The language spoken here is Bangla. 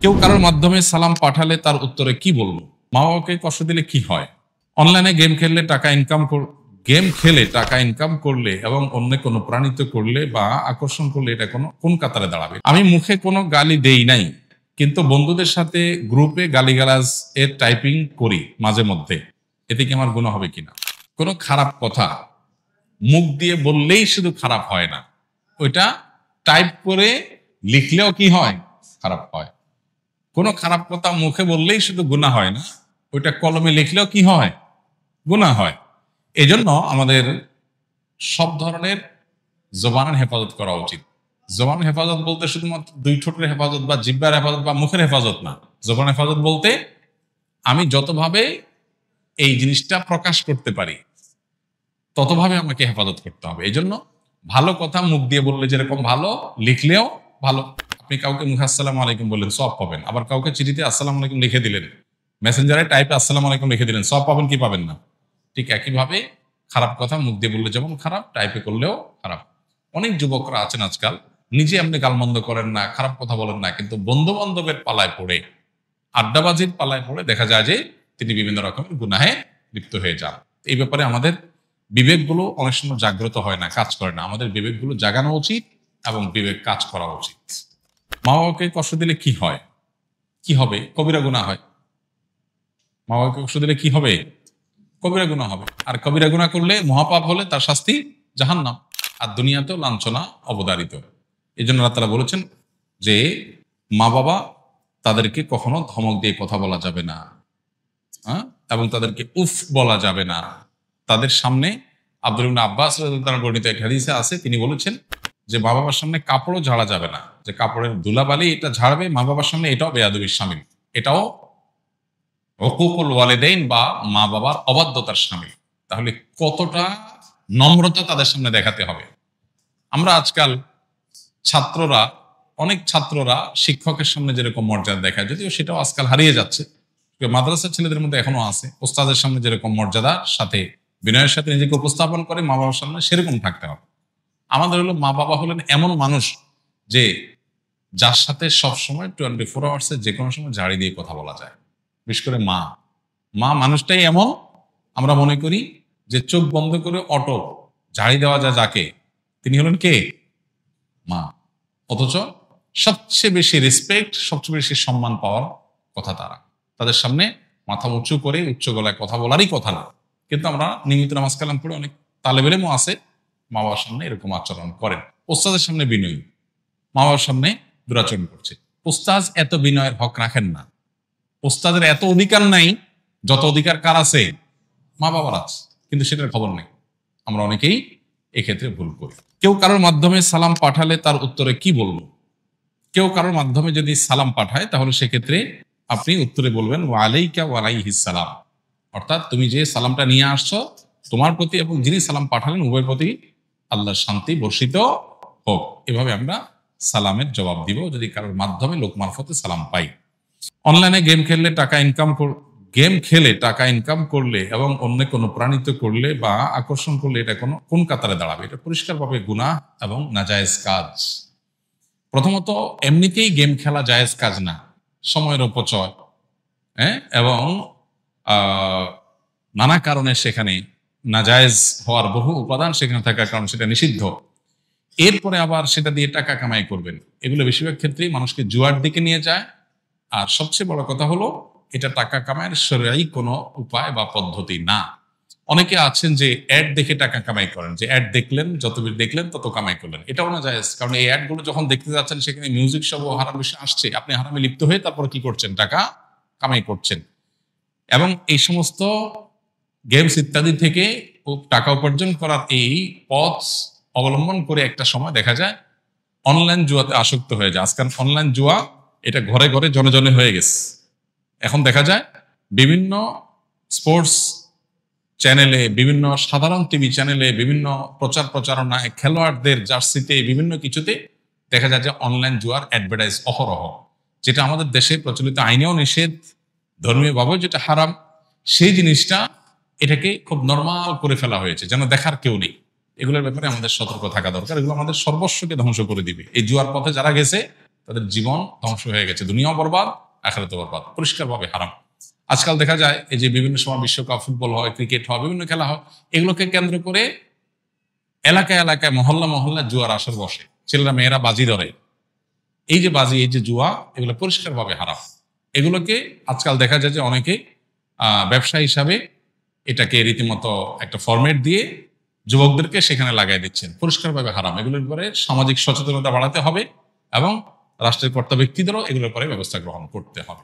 কেউ কারোর মাধ্যমে সালাম পাঠালে তার উত্তরে কি বলবো? মা বাবাকে কষ্ট দিলে কি হয়? অনলাইনে গেম খেললে টাকা ইনকাম করলে এবং অন্য কোনো প্রাণিত করলে বা আকর্ষণ করলে এটা কোন কাতারে দাঁড়াবে? আমি মুখে কোনো গালি দেই নাই, কিন্তু বন্ধুদের সাথে গ্রুপে গালিগালাজ এর টাইপিং করি মাঝে মধ্যে, এতে কি আমার গুনাহ হবে কিনা? কোনো খারাপ কথা মুখ দিয়ে বললেই শুধু খারাপ হয় না, ওইটা টাইপ করে লিখলেও কি হয়? খারাপ হয়। কোনো খারাপ কথা মুখে বললেই শুধু গুনাহ হয় না, ওইটা কলমে লিখলেও কি হয়? গুনাহ হয়। এজন্য আমাদের সব ধরনের জবানের হেফাজত করা উচিত। জবানের হেফাজত বলতে শুধুমাত্র দুই ঠোঁটের হেফাজত বা জিহ্বার হেফাজত বা মুখের হেফাজত না। জবানের হেফাজত বলতে আমি যতভাবে এই জিনিসটা প্রকাশ করতে পারি ততভাবে আমাকে হেফাজত করতে হবে। এই জন্য ভালো কথা মুখ দিয়ে বললে যেরকম ভালো, লিখলেও ভালো। আপনি কাউকে মুখে আসসালামু আলাইকুম বললেন, সওয়াব পাবেন। আবার কাউকে চিঠিতে আসসালামু আলাইকুম লিখে দিলেন, মেসেঞ্জারে টাইপে আসসালামু আলাইকুম লিখে দিলেন, সওয়াব পাবেন কি পাবেন না? ঠিক একইভাবে খারাপ কথা মুখ দিয়ে বললে যেমন খারাপ, টাইপে করলেও খারাপ। অনেক যুবকরা আছেন আজকাল নিজে আপনি গালমন্দ করেন না, খারাপ কথা বলেন না, কিন্তু বন্ধু বান্ধবের পালায় পড়ে, আড্ডাবাজির পালায় পড়ে দেখা যায় যে তিনি বিভিন্ন রকমের গুনাহে লিপ্ত হয়ে যান। এই ব্যাপারে আমাদের বিবেকগুলো অনেক সময় জাগ্রত হয় না, কাজ করে না। আমাদের বিবেকগুলো জাগানো উচিত এবং বিবেক কাজ করা উচিত। মা বাবাকে কষ্ট দিলে কি হয়? কি হবে? কবিরা গুনাহ হয়। মা বাবাকে কষ্ট দিলে কি হবে? কবিরা গুনাহ হবে। আর কবিরা গুনাহ করলে, মহাপাপ হলে তার শাস্তি জাহান্নাম, আর দুনিয়াতেও লাঞ্ছনা অবধারিত। এই জন্য আল্লাহ তাআলা বলেছেন যে মা বাবা তাদেরকে কখনো ধমক দিয়ে কথা বলা যাবে না, এবং তাদেরকে উফ বলা যাবে না। তাদের সামনে আব্দুল্লাহ ইবনে আব্বাস রাদিয়াল্লাহু তাআলা বর্ণিত এক হাদিসে আছে, তিনি বলেছেন যে মা বাবার সামনে কাপড়ও ঝাড়া যাবে না, যে কাপড়ের ধুলাবালি এটা ঝাড়বে মা বাবার সামনে, এটাও বেয়াদবির শামিল, এটাও হুকুকুল ওয়ালিদাইন বা মা বাবার অবাধ্যতার শামিল। তাহলে কতটা নম্রতা তাদের সামনে দেখাতে হবে। আমরা আজকাল অনেক ছাত্ররা শিক্ষকের সামনে যেরকম মর্যাদা দেখায়, যদিও সেটাও আজকাল হারিয়ে যাচ্ছে, মাদ্রাসার ছেলেদের মধ্যে এখনো আছে, ওস্তাদের সামনে যেরকম মর্যাদার সাথে বিনয়ের সাথে নিজেকে উপস্থাপন করে, মা বাবার সামনে সেরকম থাকতে হবে। আমাদের হলো মা বাবা হলেন এমন মানুষ যে যার সাথে সবসময় 24 আওয়ার্সে যে কোনো সময় ঝাড়ি দিয়ে কথা বলা যায়। বিশেষ করে মা মানুষটাই এমন, আমরা মনে করি যে চোখ বন্ধ করে অটো ঝাড়ি দেওয়া যায় যাকে, তিনি হলেন কে? মা। অথচ সবচেয়ে বেশি রেসপেক্ট, সবচেয়ে বেশি সম্মান পাওয়ার কথা তাদের সামনে মাথা উঁচু করে উচ্চ গলায় কথা বলারই কথা না। কিন্তু আমরা নিয়মিত নামাজ কালাম পড়ে অনেক তালেব ইলমও আছে মা বাবার সামনে এরকম আচরণ করেন। ওস্তাদের সামনে বিনয়ী, মা বাবার সামনে দুরাচরণ করছে। ওস্তাদ এত বিনয়ের হক রাখেন না, ওস্তাদের এত অধিকার নাই যত অধিকার কার আছে? মা বাবার আছে, কিন্তু সেটার খবর নেই। আমরা অনেকেই এক্ষেত্রে ভুল করি। কেউ কারোর মাধ্যমে সালাম পাঠালে তার উত্তরে কি বলবো? কেউ কারোর মাধ্যমে যদি সালাম পাঠায় তাহলে সেক্ষেত্রে আপনি উত্তরে বলবেন ওয়া আলাইকা ওয়া আলাইহিস সালাম, অর্থাৎ তুমি যে সালামটা নিয়ে আসছো তোমার প্রতি এবং যিনি সালাম পাঠালেন উভয়ের প্রতি আল্লাহর শান্তি বর্ষিত হোক। এভাবে আমরা সালামের জবাব দিব যদি কারোর মাধ্যমে লোক মারফতে সালাম পাই। অনলাইনে গেম খেলে টাকা ইনকাম করলে এবং অন্য কোনো প্রাণিত করলে বা আকর্ষণ করলে এটা কোন কাতারে দাঁড়াবে? এটা পরিষ্কারভাবে গুনাহ এবং নাজায়েজ কাজ। প্রথমত এমনিতেই গেম খেলা জায়েজ কাজ না, সময়ের অপচয়, এবং নানা কারণে সেখানে নাজায়েজ হওয়ার বহু উপাদান সেখানে থাকার কারণে সেটা নিষিদ্ধ। এরপরে আবার সেটা দিয়ে টাকা কামাই করবেন, এগুলো বেশিরভাগ ক্ষেত্রেই মানুষকে জুয়ার দিকে নিয়ে যায়। আর সবচেয়ে বড় কথা হলো এটা টাকা কামাইয়ের শরঈ কোনো উপায় বা পদ্ধতি না। অনেকে আছেন যে অ্যাড দেখে টাকা কামাই করেন, যে অ্যাড দেখলেন, যত দেখলেন তত কামাই করলেন, এটাও না জায়েজ। কারণ এই অ্যাডগুলো যখন দেখতে যাচ্ছেন সেখানে মিউজিক সহ হারাম বিষয় আসছে, আপনি হারামে লিপ্ত হয়ে তারপর কি করছেন? টাকা কামাই করছেন। এবং এই সমস্ত গেমস ইত্যাদি থেকে টাকা উপার্জন করার এই পথ অবলম্বন করে একটা সময় দেখা যায় অনলাইন জুয়াতে আসক্ত হয়ে যায়। আজকাল অনলাইন জুয়া এটা ঘরে ঘরে জনে জনে হয়ে গেছে। এখন দেখা যায় বিভিন্ন স্পোর্টস চ্যানেলে, বিভিন্ন সাধারণ টিভি চ্যানেলে, বিভিন্ন প্রচারণায়, খেলোয়াড়দের জার্সিতে, বিভিন্ন কিছুতে দেখা যায় যে অনলাইন জুয়ার অ্যাডভার্টাইজ অহরহ, যেটা আমাদের দেশে প্রচলিত আইনেও নিষেধ, ধর্মীয়ভাবেও যেটা হারাম। সেই জিনিসটা এটাকে খুব নর্মাল করে ফেলা হয়েছে, যেন দেখার কেউ নেই। এগুলোর ব্যাপারে আমাদের সতর্ক থাকা দরকার। এগুলো আমাদের সর্বস্বকে ধ্বংস করে দিবে। এই জুয়ার পথে যারা গেছে তাদের জীবন ধ্বংস হয়ে গেছে, দুনিয়াও বরবাদ, আখিরাতও বরবাদ, পরিষ্কারভাবে হারাম। আজকাল দেখা যায় এই যে বিভিন্ন সময় বিশ্বকাপ, ফুটবল হয়, ক্রিকেট হয়, বিভিন্ন খেলা হয়, এগুলোকে কেন্দ্র করে এলাকায় এলাকায়, মহল্লা মহল্লায় জুয়ার আসর বসে, ছেলেরা মেয়েরা বাজি ধরে। এই যে বাজি, এই যে জুয়া, এগুলো পরিষ্কারভাবে হারাম। এগুলোকে আজকাল দেখা যায় যে অনেকে ব্যবসা হিসাবে এটাকে রীতিমতো একটা ফরম্যাট দিয়ে যুবকদেরকে সেখানে লাগাই দিচ্ছেন, পরিষ্কারভাবে হারাম। এগুলোর উপরে সামাজিক সচেতনতা বাড়াতে হবে এবং রাষ্ট্রের কর্তা ব্যক্তিদেরও এগুলোর উপরে ব্যবস্থা গ্রহণ করতে হবে।